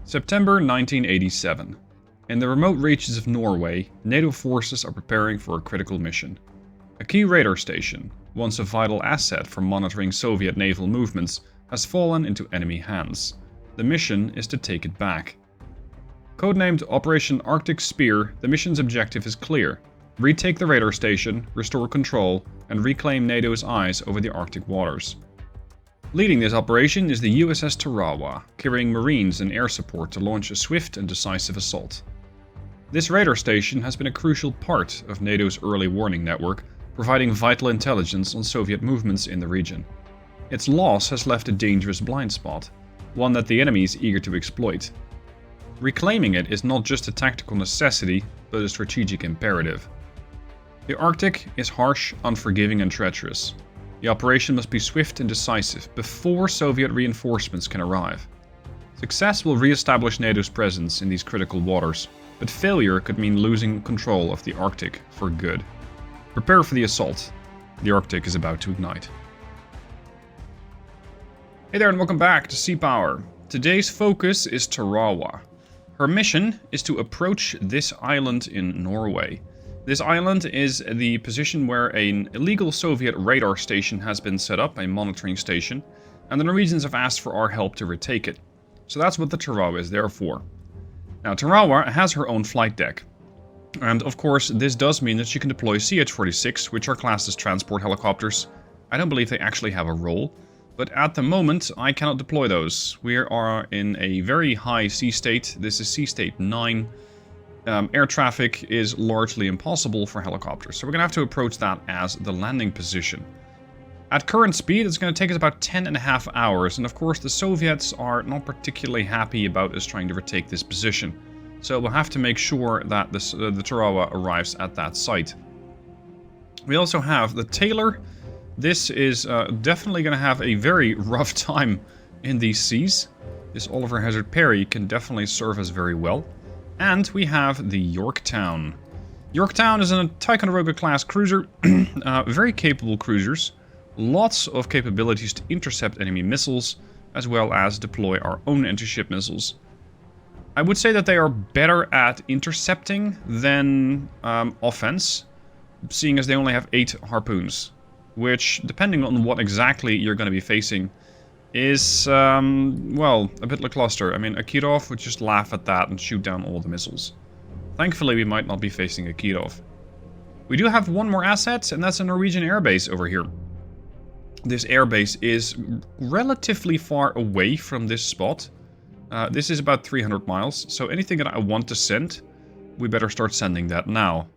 September 1987. In the remote reaches of Norway, NATO forces are preparing for a critical mission. A key radar station, once a vital asset for monitoring Soviet naval movements, has fallen into enemy hands. The mission is to take it back. Codenamed Operation Arctic Spear, the mission's objective is clear. Retake the radar station, restore control, and reclaim NATO's eyes over the Arctic waters. Leading this operation is the USS Tarawa, carrying Marines and air support to launch a swift and decisive assault. This radar station has been a crucial part of NATO's early warning network, providing vital intelligence on Soviet movements in the region. Its loss has left a dangerous blind spot, one that the enemy is eager to exploit. Reclaiming it is not just a tactical necessity, but a strategic imperative. The Arctic is harsh, unforgiving and treacherous. The operation must be swift and decisive before Soviet reinforcements can arrive. Success will re-establish NATO's presence in these critical waters, but failure could mean losing control of the Arctic for good. Prepare for the assault. The Arctic is about to ignite. Hey there and welcome back to Sea Power. Today's focus is Tarawa. Her mission is to approach this island in Norway. This island is the position where an illegal Soviet radar station has been set up, a monitoring station, and the Norwegians have asked for our help to retake it. So that's what the Tarawa is there for. Now, Tarawa has her own flight deck. And of course, this does mean that she can deploy CH-46, which are classed as transport helicopters. I don't believe they actually have a role, but at the moment, I cannot deploy those. We are in a very high sea state. This is sea state 9. Air traffic is largely impossible for helicopters, so we're going to have to approach that as the landing position. At current speed, it's going to take us about 10.5 hours, and of course the Soviets are not particularly happy about us trying to retake this position. So we'll have to make sure that the Tarawa arrives at that site. We also have the Taylor. This is definitely going to have a very rough time in these seas. This Oliver Hazard Perry can definitely serve us very well. And we have the Yorktown. Yorktown is a Ticonderoga class cruiser. Very capable cruisers. Lots of capabilities to intercept enemy missiles, as well as deploy our own anti-ship missiles. I would say that they are better at intercepting than offense, seeing as they only have 8 harpoons. Which, depending on what exactly you're going to be facing, is, well, a bit lackluster. I mean, a Kirov would just laugh at that and shoot down all the missiles. Thankfully, we might not be facing a Kirov. We do have one more asset, and that's a Norwegian airbase over here. This airbase is relatively far away from this spot. This is about 300 miles, so anything that I want to send, we better start sending that now.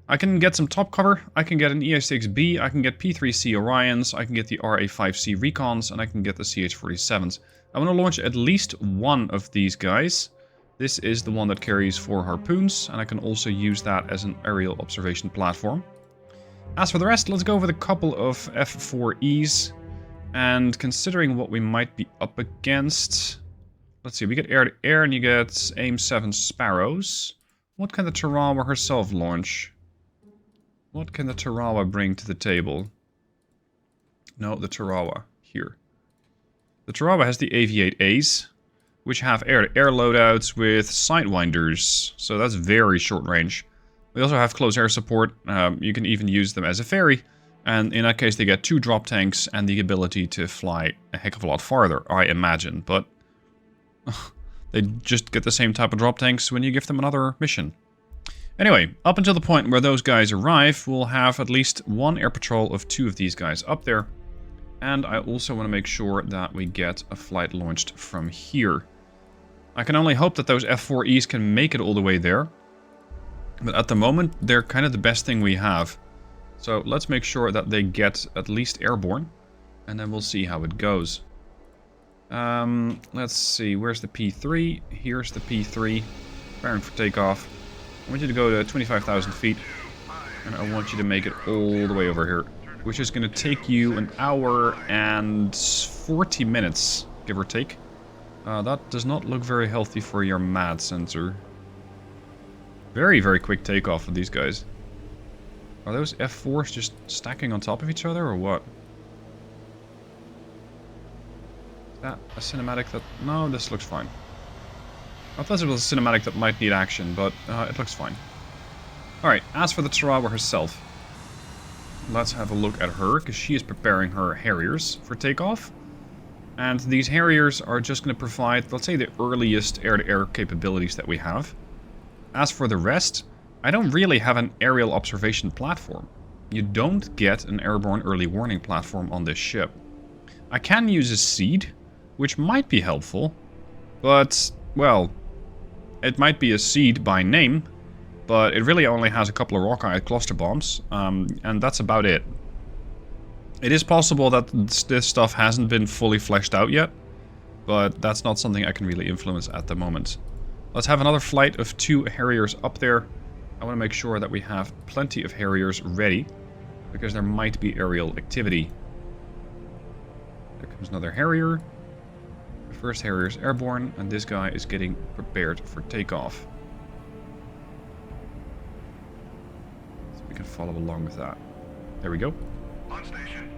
I can get some top cover, I can get an EA-6B, I can get P-3C Orions, I can get the RA-5C Recons, and I can get the CH-47s. I want to launch at least one of these guys. This is the one that carries 4 harpoons, and I can also use that as an aerial observation platform. As for the rest, let's go over the couple of F-4Es. And considering what we might be up against... Let's see, we get air-to-air, and you get AIM-7 Sparrows. What can the Tarawa herself launch? What can the Tarawa bring to the table? No, the Tarawa. Here. The Tarawa has the AV-8As, which have air-to-air loadouts with Sidewinders. So that's very short range. We also have close air support. You can even use them as a ferry. And in that case, they get 2 drop tanks and the ability to fly a heck of a lot farther, I imagine. But they just get the same type of drop tanks when you give them another mission. Anyway, up until the point where those guys arrive, we'll have at least 1 air patrol of 2 of these guys up there. And I also want to make sure that we get a flight launched from here. I can only hope that those F-4Es can make it all the way there. But at the moment, they're kind of the best thing we have. So let's make sure that they get at least airborne. And then we'll see how it goes. Let's see, where's the P3? Here's the P3. Preparing for takeoff. I want you to go to 25,000 feet. And I want you to make it all the way over here. Which is going to take you an hour and 40 minutes, give or take. That does not look very healthy for your MAD sensor. Very, very quick takeoff of these guys. Are those F4s just stacking on top of each other, or what? Is that a cinematic that... No, this looks fine. I thought it was a cinematic that might need action, but it looks fine. Alright, as for the Tarawa herself, let's have a look at her, because she is preparing her Harriers for takeoff. And these Harriers are just going to provide, let's say, the earliest air-to-air capabilities that we have. As for the rest, I don't really have an aerial observation platform. You don't get an airborne early warning platform on this ship. I can use a seed, which might be helpful, but, well, it might be a seed by name, but it really only has a couple of rockeye cluster bombs, and that's about it. It is possible that this stuff hasn't been fully fleshed out yet, but that's not something I can really influence at the moment. Let's have another flight of 2 Harriers up there. I want to make sure that we have plenty of Harriers ready, because there might be aerial activity. There comes another Harrier. The first Harrier is airborne, and this guy is getting prepared for takeoff. So we can follow along with that. There we go. On station.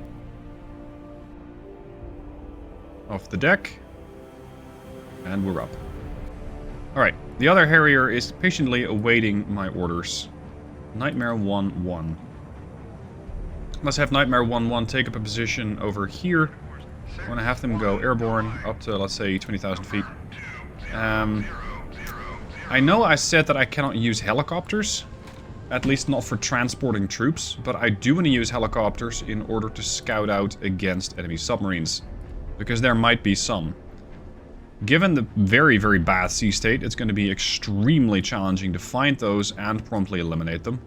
Off the deck. And we're up. Alright, the other Harrier is patiently awaiting my orders. Nightmare 1-1. Let's have Nightmare 1-1 take up a position over here. I want to have them go airborne up to, let's say, 20,000 feet. I know I said that I cannot use helicopters. At least not for transporting troops. But I do want to use helicopters in order to scout out against enemy submarines. Because there might be some. Given the very, very bad sea state, it's going to be extremely challenging to find those and promptly eliminate them.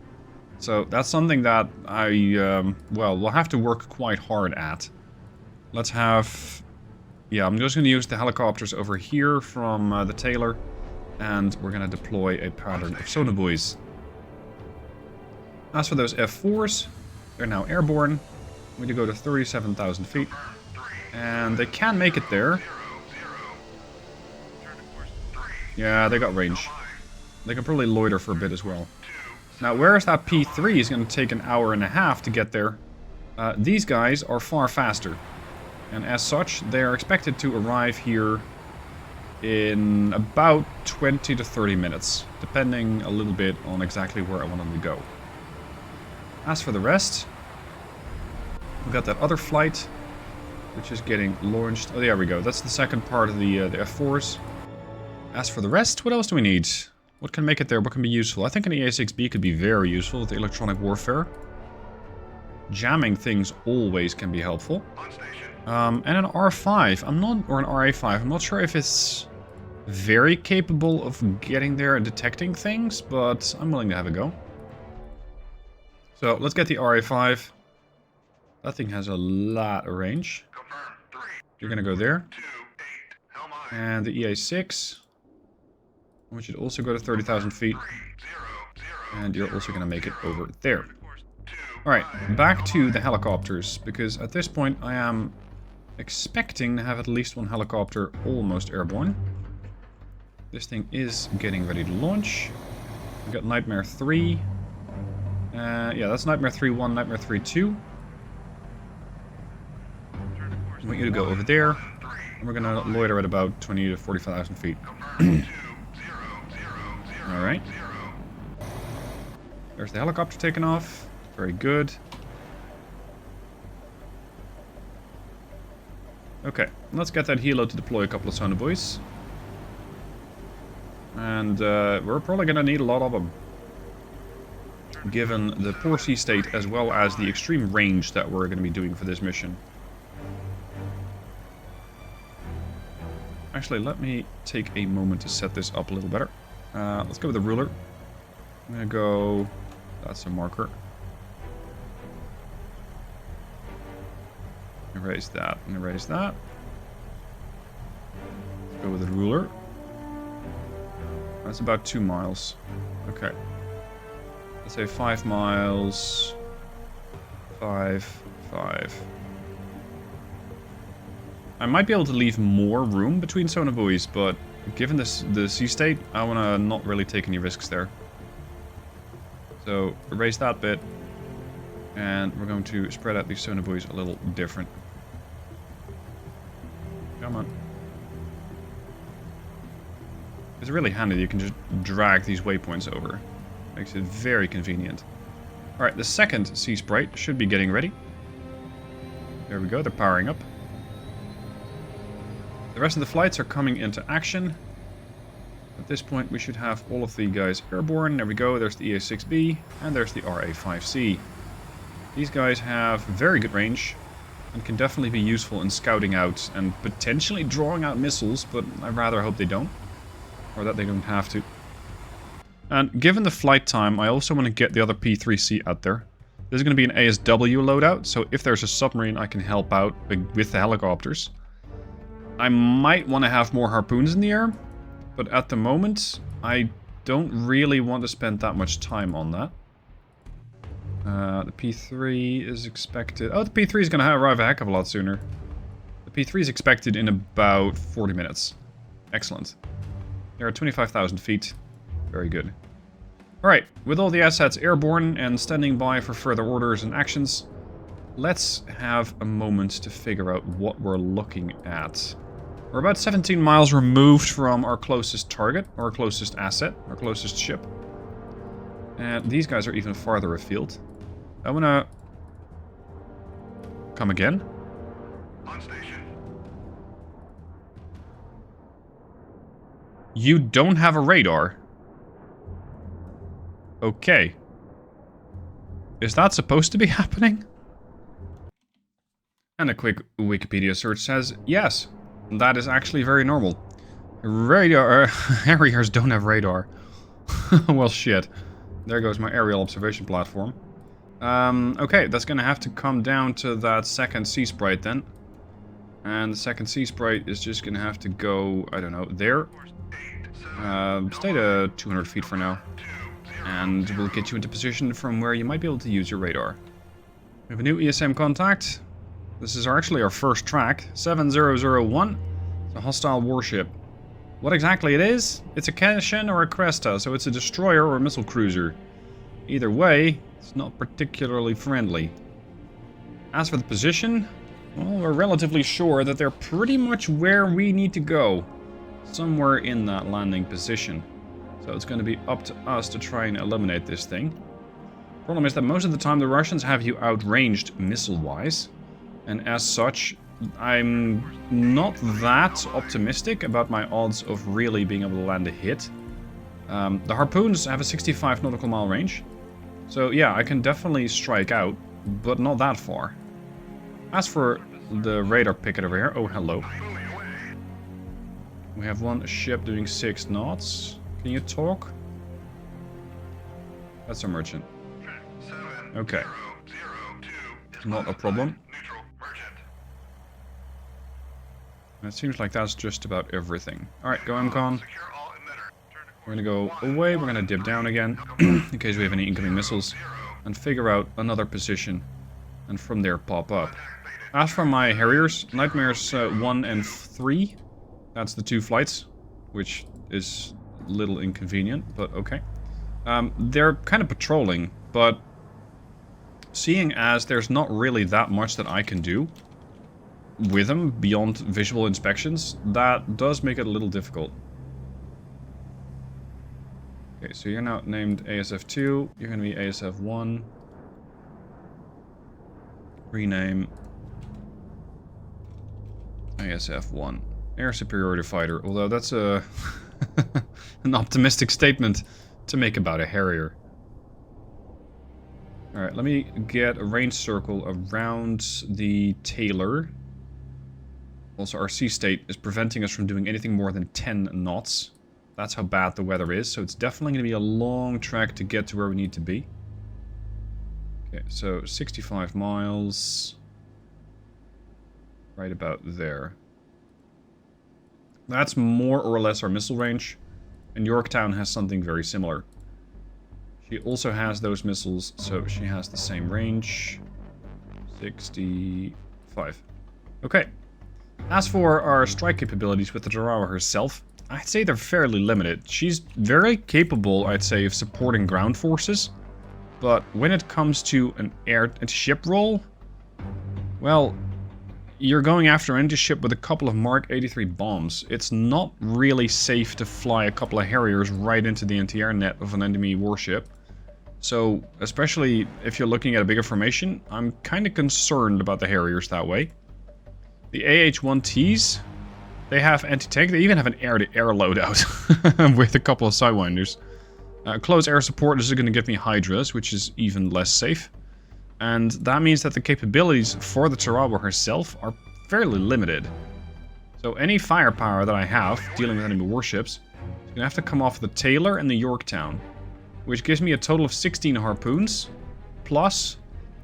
So that's something that I, well, will have to work quite hard at. Let's have... Yeah, I'm just going to use the helicopters over here from the Taylor. And we're going to deploy a pattern of sonobuoys. As for those F4s, they're now airborne. We need to go to 37,000 feet. And they can make it there. Yeah, they got range. They can probably loiter for a bit as well. Now, whereas that P3 is going to take an hour and a half to get there, these guys are far faster. And as such, they are expected to arrive here in about 20 to 30 minutes, depending a little bit on exactly where I want them to go. As for the rest, we've got that other flight, which is getting launched. Oh, there we go. That's the second part of the F4s. As for the rest, what else do we need? What can make it there? What can be useful? I think an EA-6B could be very useful with the electronic warfare. Jamming things always can be helpful. And an R5. Or an RA5. I'm not sure if it's very capable of getting there and detecting things, but I'm willing to have a go. So let's get the RA5. That thing has a lot of range. You're gonna go there. And the EA6. We should also go to 30,000 feet. And you're also gonna make it over there. Alright, back to the helicopters, because at this point I am expecting to have at least one helicopter almost airborne. This thing is getting ready to launch. We've got Nightmare 3. Yeah, that's Nightmare 3-1, Nightmare 3-2. I want you to go over there. And we're gonna loiter at about 20 to 45,000 feet. Alright. There's the helicopter taking off. Very good. Okay, let's get that helo to deploy a couple of sonobuoys. And we're probably gonna need a lot of them. Given the poor sea state as well as the extreme range that we're gonna be doing for this mission. Actually, let me take a moment to set this up a little better. Let's go with the ruler. I'm gonna go... That's a marker. Erase that and erase that. Let's go with the ruler. That's about 2 miles. Okay. Let's say 5 miles. 5. I might be able to leave more room between sonobuoys, but given this, the sea state, I want to not really take any risks there. So, erase that bit. And we're going to spread out these sonobuoys a little different. Come on. It's really handy that you can just drag these waypoints over. Makes it very convenient. Alright, the second Sea Sprite should be getting ready. There we go, they're powering up. The rest of the flights are coming into action. At this point we should have all of the guys airborne. There we go, there's the EA-6B and there's the RA-5C. These guys have very good range and can definitely be useful in scouting out and potentially drawing out missiles, but I rather hope they don't. Or that they don't have to. And given the flight time, I also want to get the other P-3C out there. This is going to be an ASW loadout, so if there's a submarine I can help out with the helicopters. I might want to have more harpoons in the air, but at the moment I don't really want to spend that much time on that. The P3 is expected... Oh, the P3 is going to arrive a heck of a lot sooner. The P3 is expected in about 40 minutes. Excellent. They're at 25,000 feet. Very good. Alright, with all the assets airborne and standing by for further orders and actions, let's have a moment to figure out what we're looking at. We're about 17 miles removed from our closest target, or our closest asset, our closest ship. And these guys are even farther afield. I'm gonna... Come again? On station. You don't have a radar? Okay. Is that supposed to be happening? And a quick Wikipedia search says, yes, that is actually very normal. Harriers don't have radar. Well, shit. There goes my aerial observation platform. Okay, that's gonna have to come down to that second Sea Sprite then. And the second Sea Sprite is just gonna have to go, I don't know, there. Stay to 200 feet for now. And we'll get you into position from where you might be able to use your radar. We have a new ESM contact. This is actually our first track, 7001. It's a hostile warship. What exactly it is? It's a Keshen or a Cresta, so it's a destroyer or a missile cruiser. Either way, it's not particularly friendly. As for the position, well, we're relatively sure that they're pretty much where we need to go. Somewhere in that landing position. So it's going to be up to us to try and eliminate this thing. Problem is that most of the time the Russians have you outranged missile-wise. And as such, I'm not that optimistic about my odds of really being able to land a hit. The harpoons have a 65 nautical mile range. So yeah, I can definitely strike out, but not that far. As for the radar picket over here, oh hello. We have one ship doing 6 knots. Can you talk? That's a merchant. Okay. Not a problem. It seems like that's just about everything. Alright, go MCON. We're gonna go away, we're gonna dip down again, in case we have any incoming missiles, and figure out another position, and from there pop up. As for my Harriers, Nightmares 1 and 3, that's the 2 flights, which is a little inconvenient, but okay. They're kind of patrolling, but seeing as there's not really that much that I can do with them beyond visual inspections, that does make it a little difficult. Okay, so you're now named ASF2, you're going to be ASF1. Rename ASF1. Air Superiority Fighter, although that's a an optimistic statement to make about a Harrier. Alright, let me get a range circle around the Taylor. Also, our sea state is preventing us from doing anything more than 10 knots. That's how bad the weather is, so it's definitely going to be a long trek to get to where we need to be. Okay, so 65 miles. Right about there. That's more or less our missile range. And Yorktown has something very similar. She also has those missiles, so she has the same range. 65. Okay. As for our strike capabilities with the Tarawa herself, I'd say they're fairly limited. She's very capable, I'd say, of supporting ground forces. But when it comes to an air and ship role, well, you're going after an anti-ship with a couple of Mark 83 bombs. It's not really safe to fly a couple of Harriers right into the anti-air net of an enemy warship. So, especially if you're looking at a bigger formation, I'm kind of concerned about the Harriers that way. The AH-1Ts, they have anti-tank. They even have an air-to-air loadout with a couple of Sidewinders. Close air support, this is going to give me Hydras, which is even less safe. And that means that the capabilities for the Tarawa herself are fairly limited. So any firepower that I have dealing with enemy warships is going to have to come off the Taylor and the Yorktown, which gives me a total of 16 harpoons, plus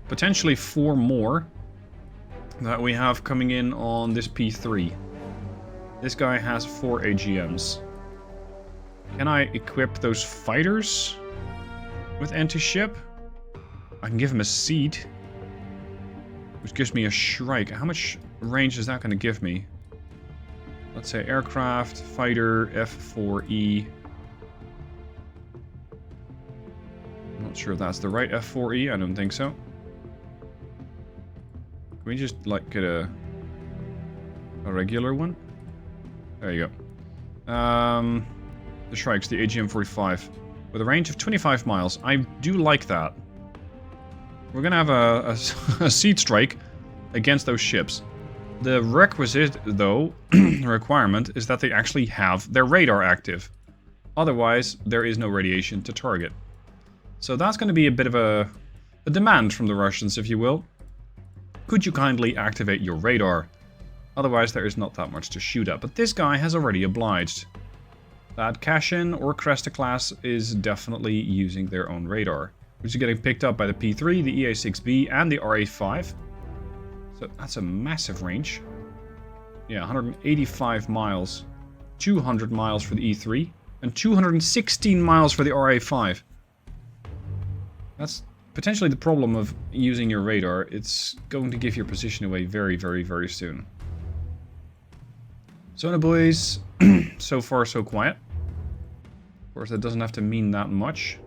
potentially 4 more that we have coming in on this P3. This guy has 4 AGMs. Can I equip those fighters with anti-ship? I can give him a seed, which gives me a Shrike. How much range is that going to give me? Let's say aircraft, fighter, F4E. I'm not sure if that's the right F4E. I don't think so. Can we just, like, get a regular one? There you go. The Shrikes, the AGM-45, with a range of 25 miles. I do like that. We're gonna have a seed strike against those ships. The requisite, though, requirement is that they actually have their radar active. Otherwise, there is no radiation to target. So that's going to be a bit of a demand from the Russians, if you will. Could you kindly activate your radar? Otherwise, there is not that much to shoot at. But this guy has already obliged. That Kashin or Cresta class is definitely using their own radar, which is getting picked up by the P3, the EA6B, and the RA5. So that's a massive range. Yeah, 185 miles. 200 miles for the E3. And 216 miles for the RA5. That's potentially the problem of using your radar. It's going to give your position away very, very, very soon. Sonar boys, so far so quiet. Of course, that doesn't have to mean that much.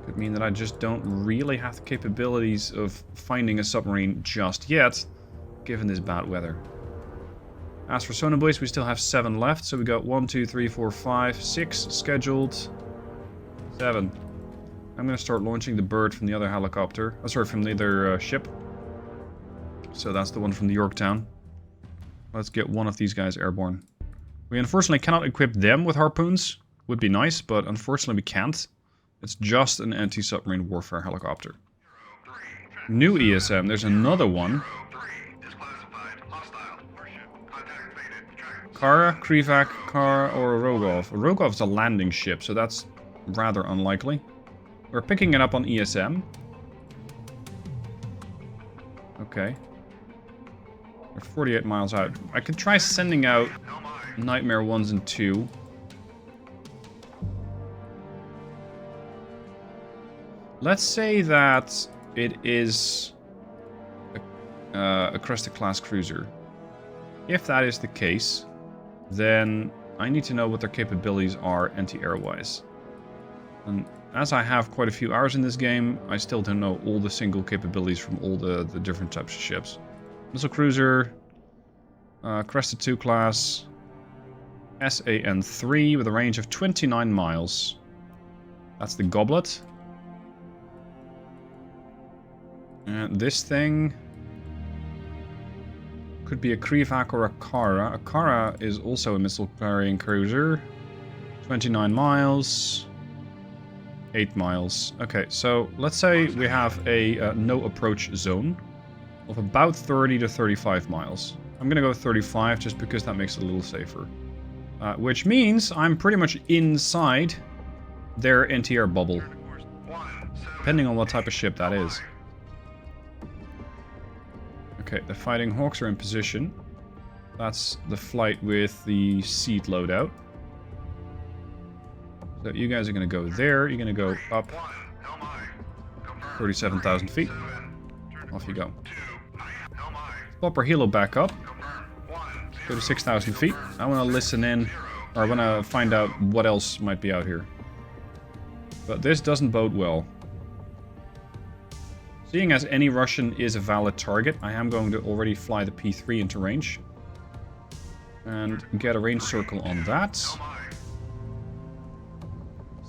Could mean that I just don't really have the capabilities of finding a submarine just yet, given this bad weather. As for sonar boys, we still have 7 left, so we got 1, 2, 3, 4, 5, 6 scheduled. 7. I'm going to start launching the bird from the other helicopter. Sorry, from the other ship. So that's the one from the Yorktown. Let's get one of these guys airborne. We unfortunately cannot equip them with harpoons. Would be nice, but unfortunately we can't. It's just an anti-submarine warfare helicopter. New ESM. There's another one. Kara, Krivak, Kara, or a Rogov. A Rogov is a landing ship, so that's rather unlikely. We're picking it up on ESM. Okay. We're 48 miles out. I could try sending out Nightmare 1s and 2. Let's say that it is a Cresta class cruiser. If that is the case, then I need to know what their capabilities are anti-air wise. And as I have quite a few hours in this game, I still don't know all the single capabilities from all the different types of ships. Missile cruiser, Cresta 2 class, SAN-3 with a range of 29 miles. That's the Goblet. And this thing could be a Krivak or a Kara. A Kara is also a missile carrying cruiser. 29 miles. 8 miles. Okay, so let's say we have a no approach zone of about 30 to 35 miles. I'm gonna go 35 just because that makes it a little safer. Which means I'm pretty much inside their anti-air bubble. Depending on what type of ship that is. Okay, the Fighting Hawks are in position. That's the flight with the seed loadout. So you guys are going to go there. You're going to go up 37,000 feet. Off you go. Pop our helo back up. 36,000 feet. I want to listen in, or I want to find out what else might be out here. But this doesn't bode well. Seeing as any Russian is a valid target, I am going to already fly the P3 into range. And get a range circle on that.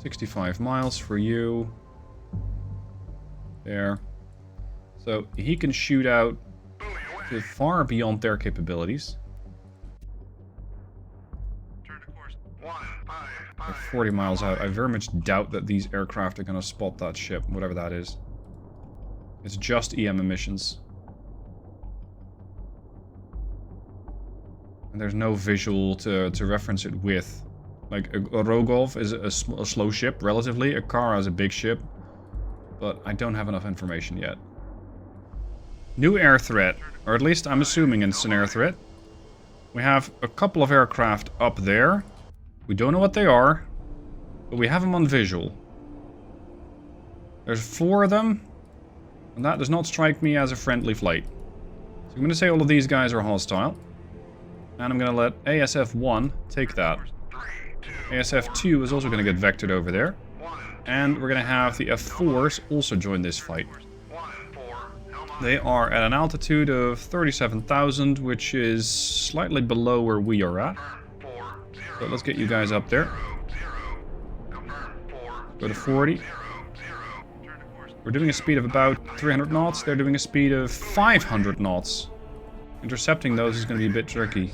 65 miles for you. There. So he can shoot out to far beyond their capabilities. They're 40 miles out. I very much doubt that these aircraft are going to spot that ship, whatever that is. It's just EM emissions. And there's no visual to reference it with. Like, a Rogov is a slow ship, relatively. A Kara is a big ship. But I don't have enough information yet. New air threat. Or at least I'm assuming it's an air threat. We have a couple of aircraft up there. We don't know what they are. But we have them on visual. There's 4 of them. And that does not strike me as a friendly flight. So I'm going to say all of these guys are hostile. And I'm going to let ASF-1 take that. ASF-2 is also going to get vectored over there. And we're going to have the F-4s also join this fight. They are at an altitude of 37,000, which is slightly below where we are at. So let's get you guys up there. Go to 40. We're doing a speed of about 300 knots. They're doing a speed of 500 knots. Intercepting those is going to be a bit tricky.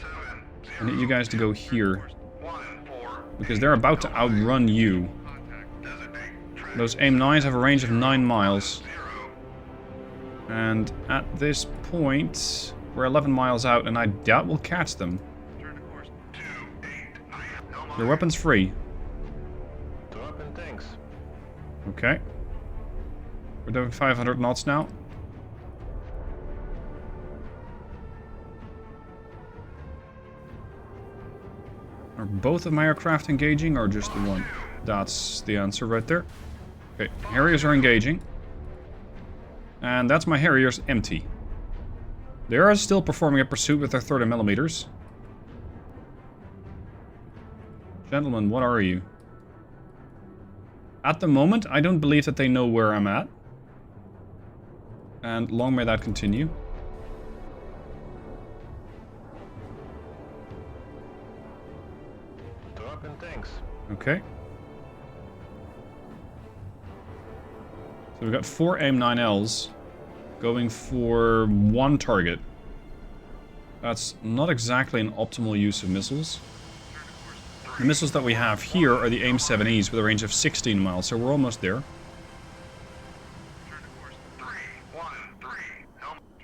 I need you guys to go here. Because they're about to outrun you. Those AIM-9s have a range of 9 miles. And at this point, we're 11 miles out, and I doubt we'll catch them. Your weapon's free. Okay. We're doing 500 knots now. Are both of my aircraft engaging, or just the one? That's the answer right there. Okay, Harriers are engaging. And that's my Harriers empty. They are still performing a pursuit with their 30mm. Gentlemen, what are you? At the moment, I don't believe that they know where I'm at. And long may that continue. Okay. So we've got 4 AIM-9Ls going for 1 target. That's not exactly an optimal use of missiles. The missiles that we have here are the AIM-7Es with a range of 16 miles, so we're almost there.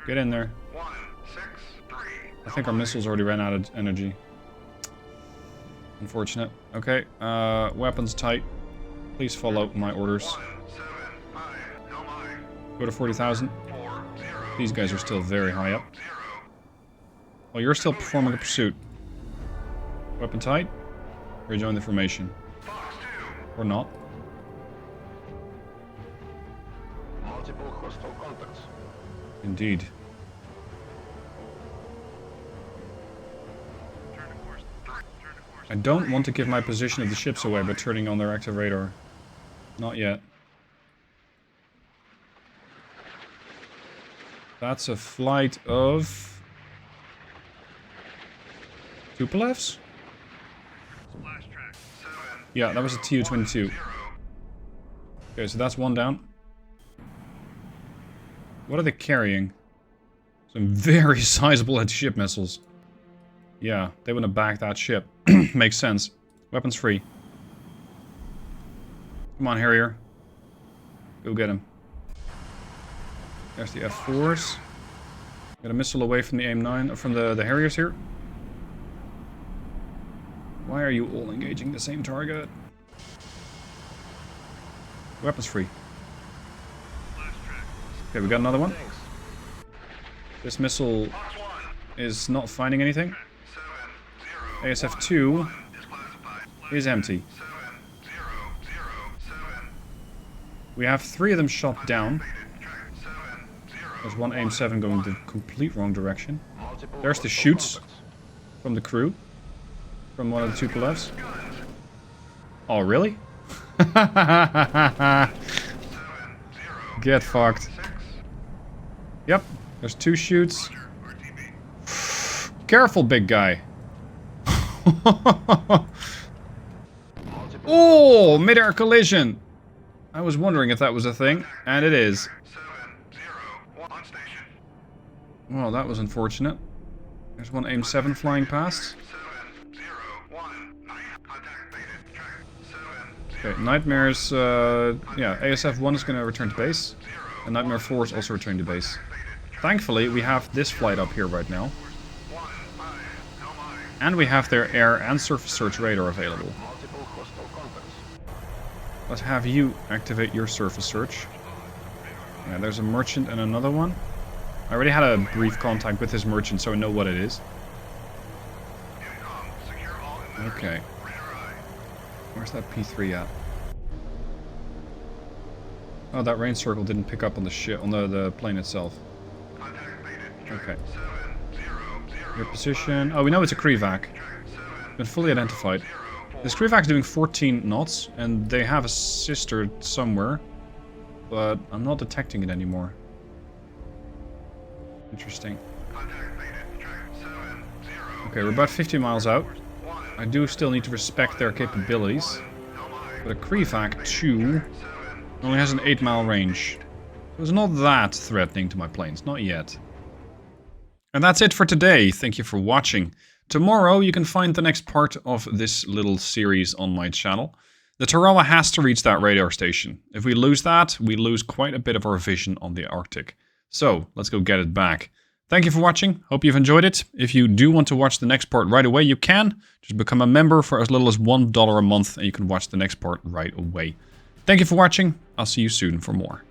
Get in there. I think our missiles already ran out of energy. Unfortunate. Okay, weapons tight. Please follow my orders. Go to 40,000. These guys are still very high up. Well, you're still performing a pursuit. Weapon tight. Rejoin the formation. Or not. Multiple hostile contacts. Indeed. I don't want to give my position of the ships away by turning on their active radar. Not yet. That's a flight of... Tupolevs? Yeah, that was a Tu-22. Okay, so that's 1 down. What are they carrying? Some very sizable anti-ship missiles. Yeah, they want to back that ship. Makes sense. Weapons free. Come on, Harrier. Go get him. There's the F-4s. Get a missile away from the AIM-9, from the Harriers here. Why are you all engaging the same target? Weapons free. Okay, we got another one. This missile is not finding anything. ASF-2 is empty. We have 3 of them shot down. There's one AIM-7 going the complete wrong direction. There's the shoots from the crew. From one of the Tupolevs. Oh, really? Get fucked. Yep, there's 2 shoots. Careful, big guy. Oh, mid-air collision. I was wondering if that was a thing, and it is. 7-0, on station. Well, that was unfortunate. There's one AIM-7 flying past. 7-0-1, contact baited, track 7-0. Okay, Nightmare's, yeah, ASF-1 is going to return to base. And Nightmare 4 is also returning to base. Thankfully, we have this flight up here right now. And we have their air and surface search radar available. Multiple hostile contacts. Let's have you activate your surface search. Yeah, there's a merchant and another one. I already had a brief contact with this merchant, so I know what it is. Okay. Where's that P3 at? Oh, that rain circle didn't pick up on the ship, on the plane itself. Okay. Your position. Oh, we know it's a Krevac. Been fully identified. This Krevac's doing 14 knots, and they have a sister somewhere, but I'm not detecting it anymore. Interesting. Okay, we're about 50 miles out. I do still need to respect their capabilities, but a Krevac 2 only has an 8-mile range. So it's not that threatening to my planes, not yet. And that's it for today. Thank you for watching. Tomorrow you can find the next part of this little series on my channel. The Tarawa has to reach that radar station. If we lose that, we lose quite a bit of our vision on the Arctic. So, let's go get it back. Thank you for watching. Hope you've enjoyed it. If you do want to watch the next part right away, you can. Just become a member for as little as $1 a month and you can watch the next part right away. Thank you for watching. I'll see you soon for more.